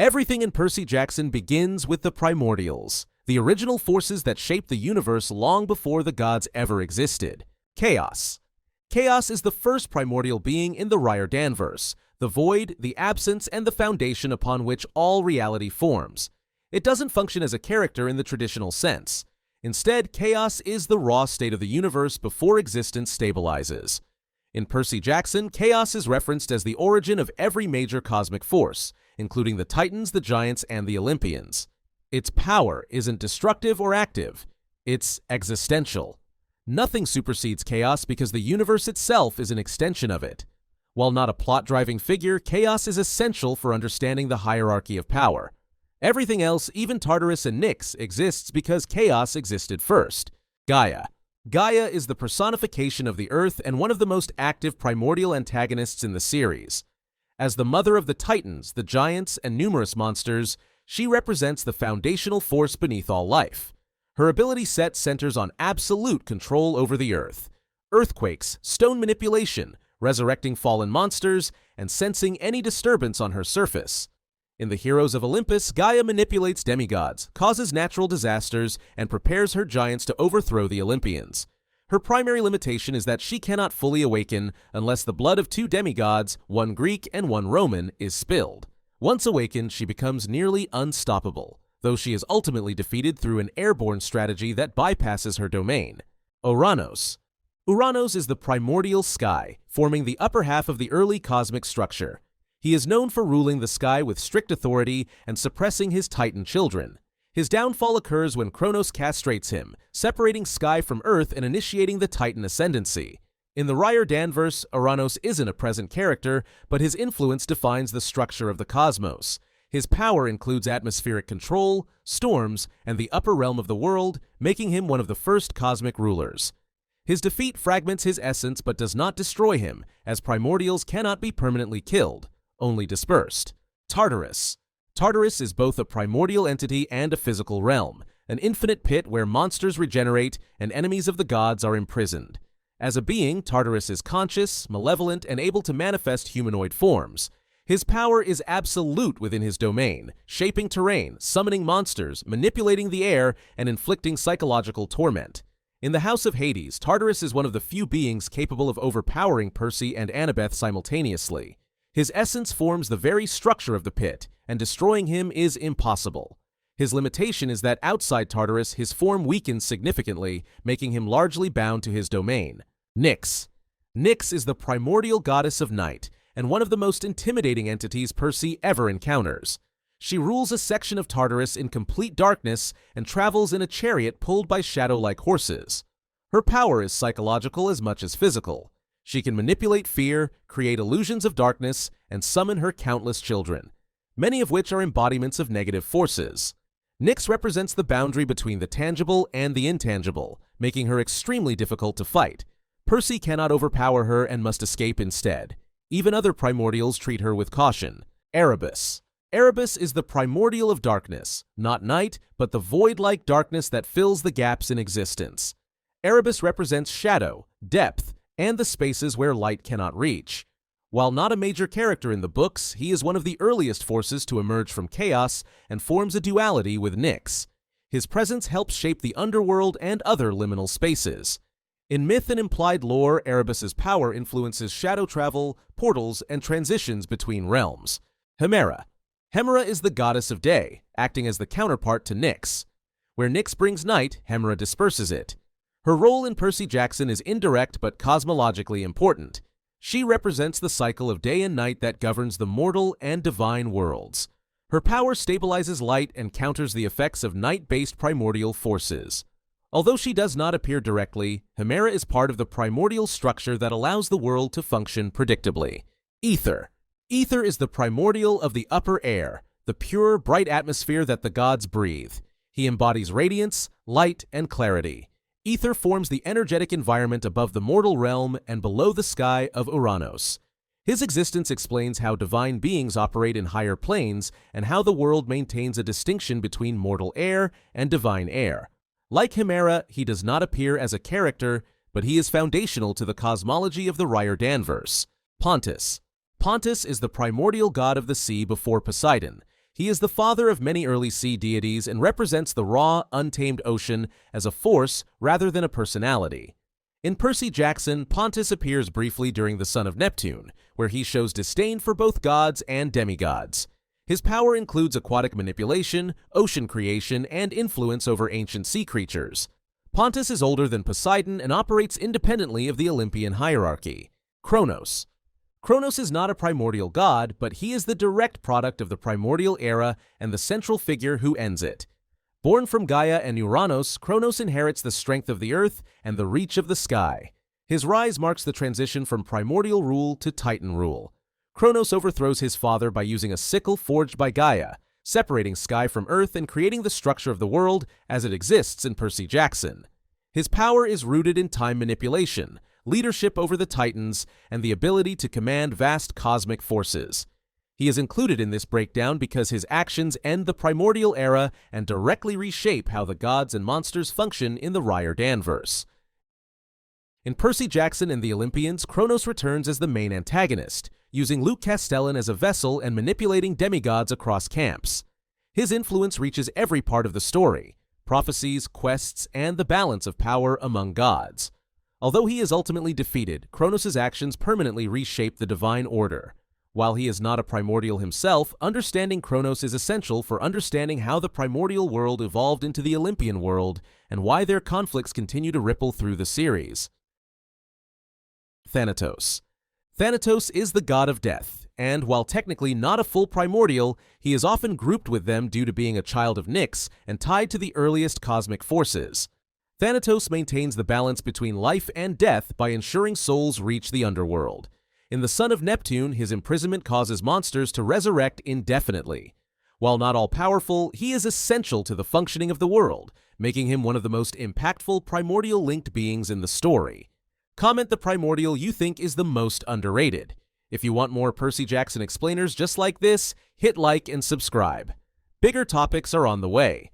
Everything in Percy Jackson begins with the Primordials, the original forces that shaped the universe long before the gods ever existed. Chaos. Chaos is the first primordial being in the Riordanverse, the void, the absence, and the foundation upon which all reality forms. It doesn't function as a character in the traditional sense. Instead, chaos is the raw state of the universe before existence stabilizes. In Percy Jackson, chaos is referenced as the origin of every major cosmic force, including the Titans, the Giants, and the Olympians. Its power isn't destructive or active, it's existential. Nothing supersedes chaos because the universe itself is an extension of it. While not a plot-driving figure, chaos is essential for understanding the hierarchy of power. Everything else, even Tartarus and Nyx, exists because chaos existed first. Gaea. Gaea is the personification of the Earth and one of the most active primordial antagonists in the series. As the mother of the Titans, the Giants, and numerous monsters, she represents the foundational force beneath all life. Her ability set centers on absolute control over the Earth. Earthquakes, stone manipulation, resurrecting fallen monsters, and sensing any disturbance on her surface. In the Heroes of Olympus, Gaea manipulates demigods, causes natural disasters, and prepares her giants to overthrow the Olympians. Her primary limitation is that she cannot fully awaken unless the blood of two demigods, one Greek and one Roman, is spilled. Once awakened, she becomes nearly unstoppable, though she is ultimately defeated through an airborne strategy that bypasses her domain. Uranos. Uranos is the primordial sky, forming the upper half of the early cosmic structure. He is known for ruling the sky with strict authority and suppressing his Titan children. His downfall occurs when Kronos castrates him, separating sky from Earth and initiating the Titan ascendancy. In the Riordanverse, Uranos isn't a present character, but his influence defines the structure of the cosmos. His power includes atmospheric control, storms, and the upper realm of the world, making him one of the first cosmic rulers. His defeat fragments his essence but does not destroy him, as primordials cannot be permanently killed, only dispersed. Tartarus. Tartarus is both a primordial entity and a physical realm, an infinite pit where monsters regenerate and enemies of the gods are imprisoned. As a being, Tartarus is conscious, malevolent, and able to manifest humanoid forms. His power is absolute within his domain, shaping terrain, summoning monsters, manipulating the air, and inflicting psychological torment. In the House of Hades, Tartarus is one of the few beings capable of overpowering Percy and Annabeth simultaneously. His essence forms the very structure of the pit, and destroying him is impossible. His limitation is that outside Tartarus, his form weakens significantly, making him largely bound to his domain. Nyx. Nyx is the primordial goddess of night, and one of the most intimidating entities Percy ever encounters. She rules a section of Tartarus in complete darkness and travels in a chariot pulled by shadow-like horses. Her power is psychological as much as physical. She can manipulate fear, create illusions of darkness, and summon her countless children, many of which are embodiments of negative forces. Nyx represents the boundary between the tangible and the intangible, making her extremely difficult to fight. Percy cannot overpower her and must escape instead. Even other primordials treat her with caution. Erebus. Erebus is the primordial of darkness, not night, but the void-like darkness that fills the gaps in existence. Erebus represents shadow, depth, and the spaces where light cannot reach. While not a major character in the books, he is one of the earliest forces to emerge from chaos and forms a duality with Nyx. His presence helps shape the underworld and other liminal spaces. In myth and implied lore, Erebus's power influences shadow travel, portals, and transitions between realms. Hemera. Hemera is the goddess of day, acting as the counterpart to Nyx. Where Nyx brings night, Hemera disperses it. Her role in Percy Jackson is indirect but cosmologically important. She represents the cycle of day and night that governs the mortal and divine worlds. Her power stabilizes light and counters the effects of night-based primordial forces. Although she does not appear directly, Hemera is part of the primordial structure that allows the world to function predictably. Ether. Ether is the primordial of the upper air, the pure, bright atmosphere that the gods breathe. He embodies radiance, light, and clarity. Ether forms the energetic environment above the mortal realm and below the sky of Uranos. His existence explains how divine beings operate in higher planes and how the world maintains a distinction between mortal air and divine air. Like Hemera, he does not appear as a character, but he is foundational to the cosmology of the Riordanverse. Pontus. Pontus is the primordial god of the sea before Poseidon. He is the father of many early sea deities and represents the raw, untamed ocean as a force rather than a personality. In Percy Jackson, Pontus appears briefly during the Son of Neptune, where he shows disdain for both gods and demigods. His power includes aquatic manipulation, ocean creation, and influence over ancient sea creatures. Pontus is older than Poseidon and operates independently of the Olympian hierarchy. Kronos. Kronos is not a primordial god, but he is the direct product of the primordial era and the central figure who ends it. Born from Gaia and Uranus, Kronos inherits the strength of the earth and the reach of the sky. His rise marks the transition from primordial rule to Titan rule. Kronos overthrows his father by using a sickle forged by Gaia, separating sky from earth and creating the structure of the world as it exists in Percy Jackson. His power is rooted in time manipulation, leadership over the Titans, and the ability to command vast cosmic forces. He is included in this breakdown because his actions end the primordial era and directly reshape how the gods and monsters function in the Riordanverse. In Percy Jackson and the Olympians, Kronos returns as the main antagonist, using Luke Castellan as a vessel and manipulating demigods across camps. His influence reaches every part of the story: prophecies, quests, and the balance of power among gods. Although he is ultimately defeated, Kronos' actions permanently reshape the divine order. While he is not a primordial himself, understanding Kronos is essential for understanding how the primordial world evolved into the Olympian world and why their conflicts continue to ripple through the series. Thanatos. Thanatos is the god of death, and while technically not a full primordial, he is often grouped with them due to being a child of Nyx and tied to the earliest cosmic forces. Thanatos maintains the balance between life and death by ensuring souls reach the underworld. In the Son of Neptune, his imprisonment causes monsters to resurrect indefinitely. While not all-powerful, he is essential to the functioning of the world, making him one of the most impactful primordial-linked beings in the story. Comment the primordial you think is the most underrated. If you want more Percy Jackson explainers just like this, hit like and subscribe. Bigger topics are on the way.